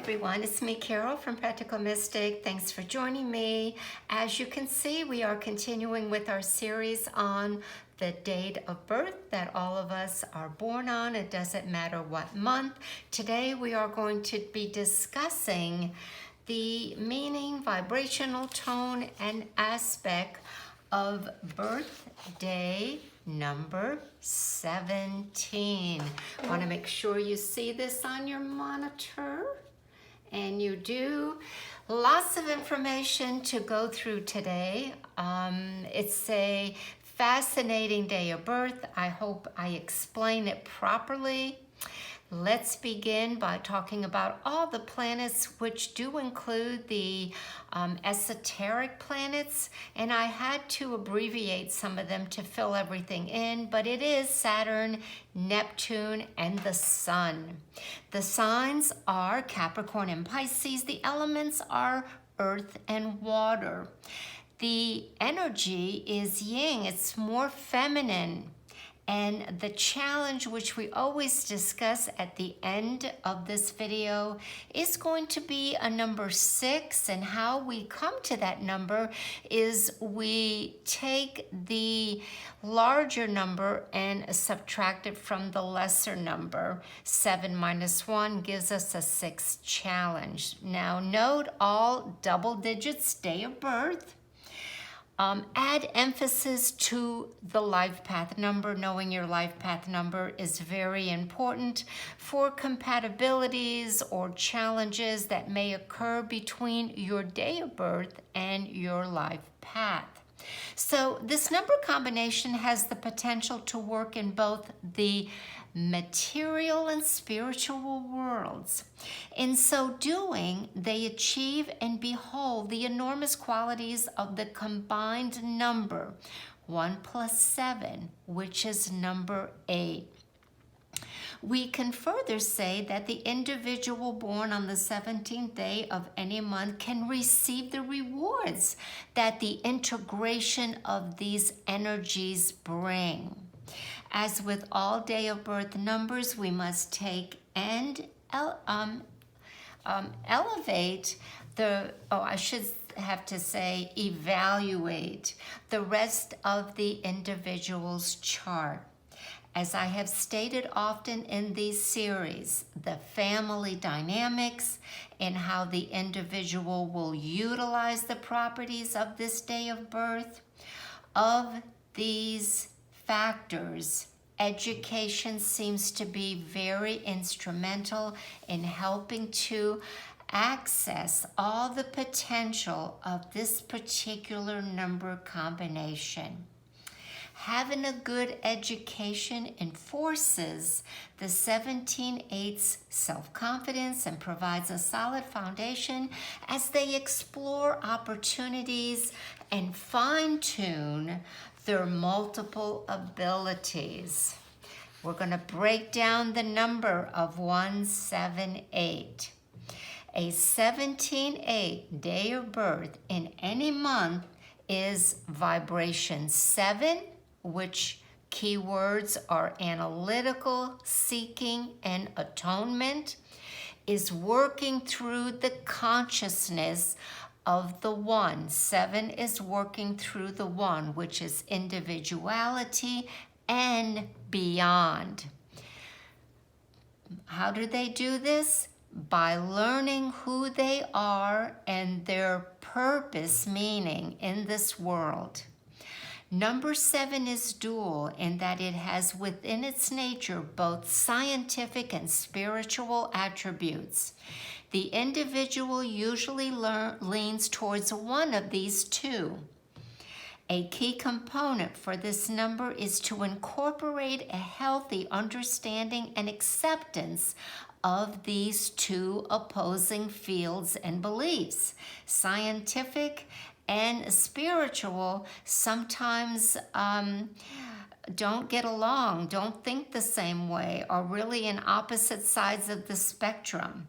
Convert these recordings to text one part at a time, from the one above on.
everyone, it's me, Carol from Practical Mystic. Thanks for joining me. As you can see, we are continuing with our series on the date of birth that all of us are born on. It doesn't matter what month. Today we are going to be discussing the meaning, vibrational tone, and aspect of birthday number 17. Want to make sure you see this on your monitor, and you do. Lots of information to go through today. It's a fascinating day of birth. I hope I explain it properly. Let's begin by talking about all the planets, which do include the esoteric planets, and I had to abbreviate some of them to fill everything in, but it is Saturn, Neptune, and the Sun. The signs are Capricorn and Pisces. The elements are earth and water. The energy is yin, it's more feminine. And the challenge, which we always discuss at the end of this video, is going to be a number 6. And how we come to that number is we take the larger number and subtract it from the lesser number. 7 minus 1 gives us a 6 challenge. Now note all double digits, day of birth. Add emphasis to the life path number. Knowing your life path number is very important for compatibilities or challenges that may occur between your day of birth and your life path. So this number combination has the potential to work in both the material and spiritual worlds. In so doing, they achieve and behold the enormous qualities of the combined number 1 plus 7, which is number 8. We can further say that the individual born on the 17th day of any month can receive the rewards that the integration of these energies bring. As with all day of birth numbers, we must take and elevate the, I should have to say evaluate the rest of the individual's chart. As I have stated often in these series, the family dynamics and how the individual will utilize the properties of this day of birth. Of these factors, education seems to be very instrumental in helping to access all the potential of this particular number combination. Having a good education enforces the 17/8's self-confidence and provides a solid foundation as they explore opportunities and fine-tune their multiple abilities. We're going to break down the number of 178. A 17/8 day of birth in any month is vibration 7, which keywords are analytical, seeking, and atonement, is working through the consciousness of the one. 7 is working through the one, which is individuality and beyond. How do they do this? By learning who they are and their purpose, meaning in this world. Number 7 is dual in that it has within its nature both scientific and spiritual attributes. The individual usually leans towards one of these two. A key component for this number is to incorporate a healthy understanding and acceptance of these two opposing fields and beliefs. Scientific and spiritual sometimes don't get along, don't think the same way, are really in opposite sides of the spectrum.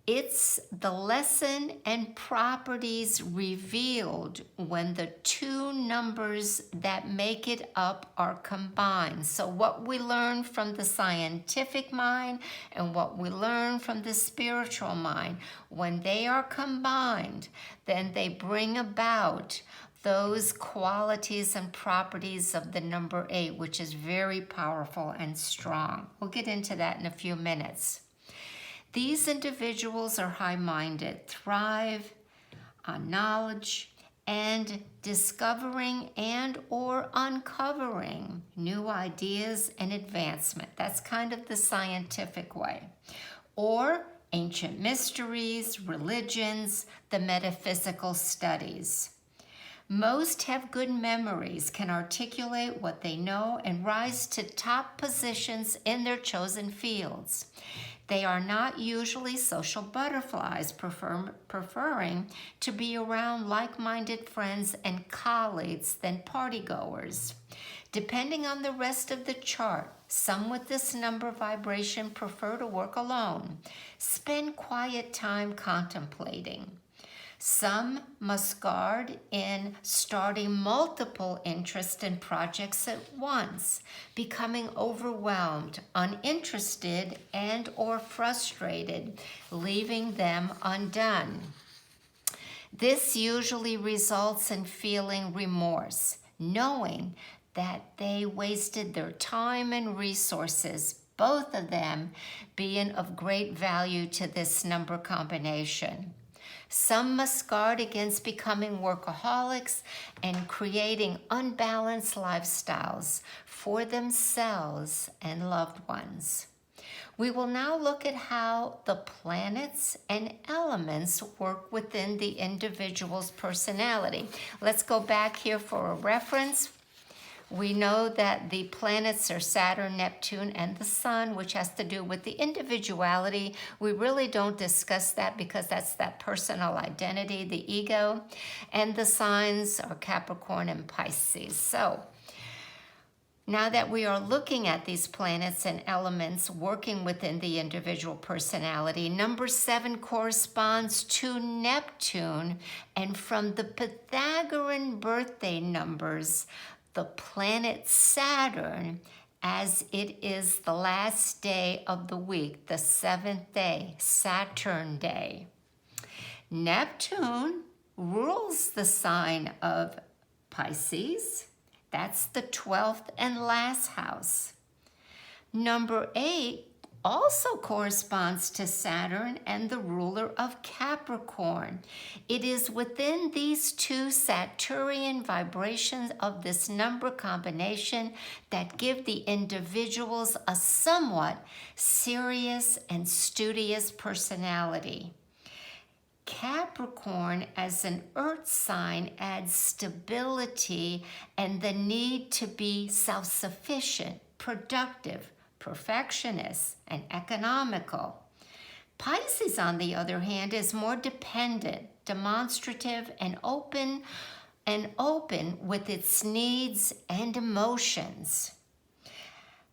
It's the lesson and properties revealed when the two numbers that make it up are combined. So what we learn from the scientific mind and what we learn from the spiritual mind, when they are combined, then they bring about those qualities and properties of the number 8, which is very powerful and strong. We'll get into that in a few minutes. These individuals are high-minded, thrive on knowledge and discovering and or uncovering new ideas and advancement. That's kind of the scientific way. Or ancient mysteries, religions, the metaphysical studies. Most have good memories, can articulate what they know, and rise to top positions in their chosen fields. They are not usually social butterflies, preferring to be around like-minded friends and colleagues than partygoers. Depending on the rest of the chart, some with this number vibration prefer to work alone, spend quiet time contemplating. Some must guard in starting multiple interests and projects at once, becoming overwhelmed, uninterested, and or frustrated, leaving them undone. This usually results in feeling remorse, knowing that they wasted their time and resources, both of them being of great value to this number combination. Some must guard against becoming workaholics and creating unbalanced lifestyles for themselves and loved ones. We will now look at how the planets and elements work within the individual's personality. Let's go back here for a reference. We know that the planets are Saturn, Neptune, and the Sun, which has to do with the individuality. We really don't discuss that because that's that personal identity, the ego. And the signs are Capricorn and Pisces. So now that we are looking at these planets and elements working within the individual personality, number 7 corresponds to Neptune. And from the Pythagorean birthday numbers, the planet Saturn, as it is the last day of the week, the 7th day, Saturn day. Neptune rules the sign of Pisces. That's the 12th and last house. Number 8 also corresponds to Saturn and the ruler of Capricorn. It is within these two Saturnian vibrations of this number combination that give the individuals a somewhat serious and studious personality. Capricorn as an earth sign adds stability and the need to be self-sufficient, productive, perfectionist, and economical. Pisces, on the other hand, is more dependent, demonstrative, and open with its needs and emotions.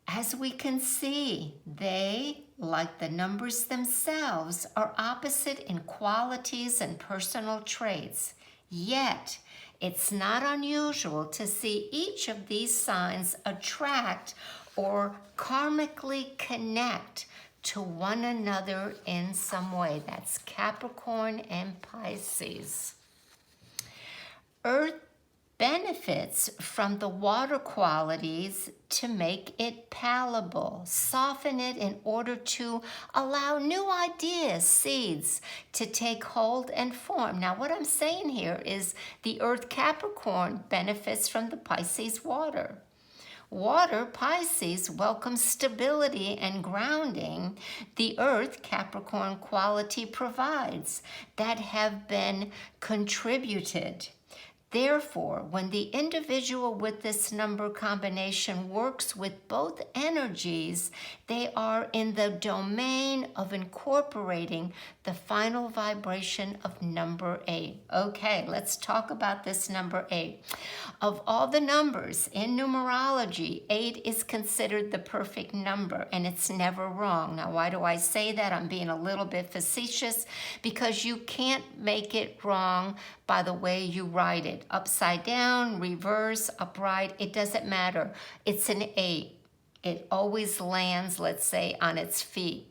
As we can see, they, like the numbers themselves, are opposite in qualities and personal traits. Yet, it's not unusual to see each of these signs attract or karmically connect to one another in some way. That's Capricorn and Pisces. Earth benefits from the water qualities to make it palatable, soften it in order to allow new ideas, seeds, to take hold and form. Now, what I'm saying here is the Earth Capricorn benefits from the Pisces water. Water, Pisces, welcomes stability and grounding the Earth Capricorn quality provides that have been contributed. Therefore, when the individual with this number combination works with both energies, they are in the domain of incorporating the final vibration of number 8. Okay, let's talk about this number 8. Of all the numbers in numerology, 8 is considered the perfect number, and it's never wrong. Now, why do I say that? I'm being a little bit facetious, because you can't make it wrong by the way you write it. Upside down, reverse, upright, it doesn't matter. It's an 8. It always lands, let's say, on its feet.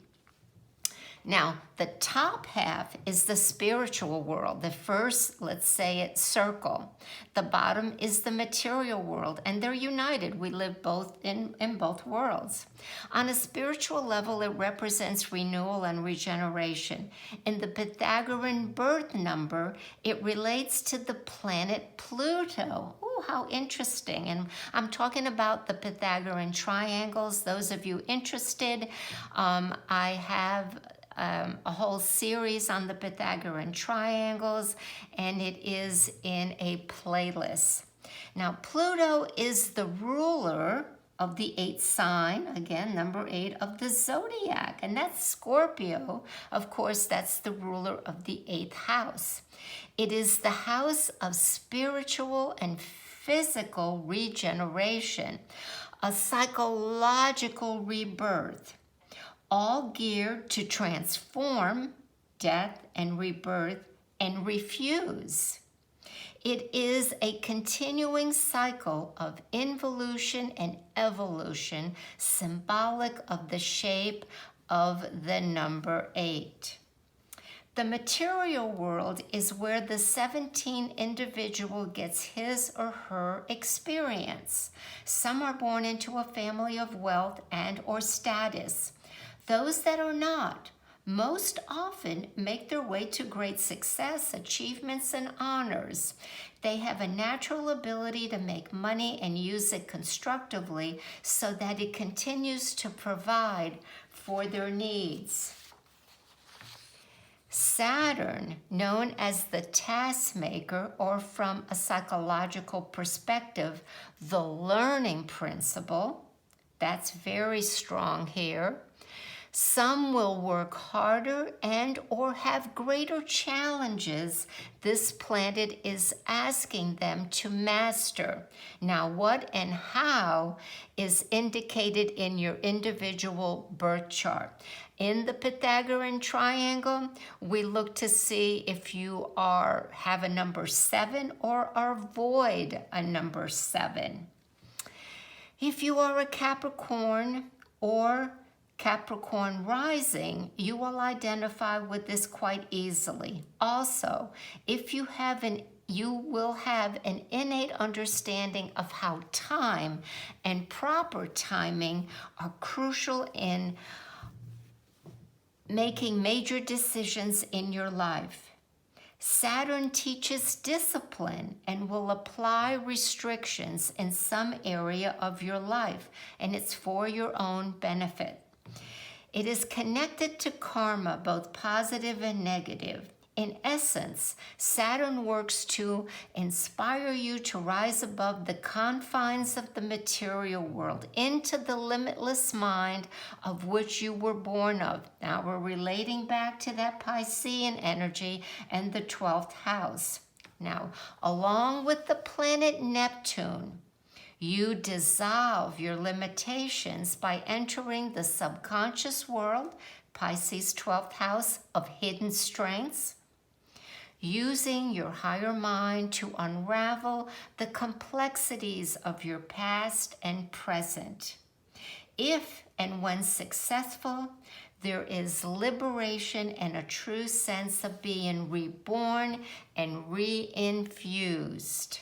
Now, the top half is the spiritual world. The first, let's say it's circle. The bottom is the material world, and they're united. We live both in both worlds. On a spiritual level, it represents renewal and regeneration. In the Pythagorean birth number, it relates to the planet Pluto. Oh, how interesting. And I'm talking about the Pythagorean triangles. Those of you interested, I have a whole series on the Pythagorean triangles, and it is in a playlist. Now, Pluto is the ruler of the 8th sign, again, number 8 of the zodiac, and that's Scorpio. Of course, that's the ruler of the 8th house. It is the house of spiritual and physical regeneration, a psychological rebirth, all geared to transform, death, and rebirth, and refuse. It is a continuing cycle of involution and evolution, symbolic of the shape of the number 8. The material world is where the 17 individual gets his or her experience. Some are born into a family of wealth and or status. Those that are not, most often make their way to great success, achievements, and honors. They have a natural ability to make money and use it constructively so that it continues to provide for their needs. Saturn, known as the taskmaker, or from a psychological perspective, the learning principle, that's very strong here. Some will work harder and or have greater challenges this planet is asking them to master. Now, what and how is indicated in your individual birth chart. In the Pythagorean triangle, we look to see if you have a number 7 or are void a number 7. If you are a Capricorn or Capricorn rising, you will identify with this quite easily. Also, if you will have an innate understanding of how time and proper timing are crucial in making major decisions in your life. Saturn teaches discipline and will apply restrictions in some area of your life, and it's for your own benefit. It is connected to karma, both positive and negative. In essence, Saturn works to inspire you to rise above the confines of the material world into the limitless mind of which you were born of. Now we're relating back to that Piscean energy and the 12th house. Now, along with the planet Neptune, you dissolve your limitations by entering the subconscious world, Pisces 12th house, of hidden strengths, using your higher mind to unravel the complexities of your past and present. If and when successful, there is liberation and a true sense of being reborn and reinfused.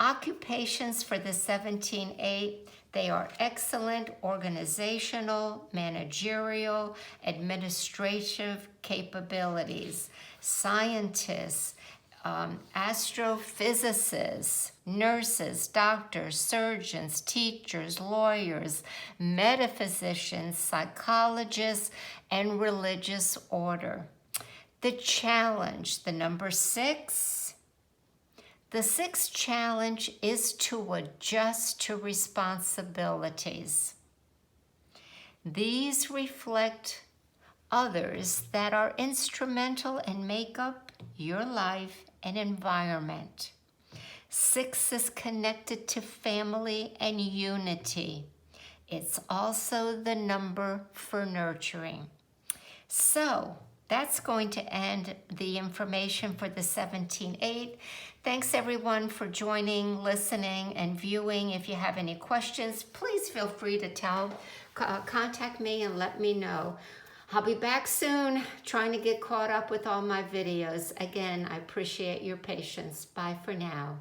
Occupations for the 17-8, they are excellent organizational, managerial, administrative capabilities. Scientists, astrophysicists, nurses, doctors, surgeons, teachers, lawyers, metaphysicians, psychologists, and religious order. The challenge, the number 6, The sixth challenge is to adjust to responsibilities. These reflect others that are instrumental and make up your life and environment. Six is connected to family and unity. It's also the number for nurturing. So that's going to end the information for the 17/8. Thanks everyone for joining, listening, and viewing. If you have any questions, please feel free to contact me and let me know. I'll be back soon trying to get caught up with all my videos. Again, I appreciate your patience. Bye for now.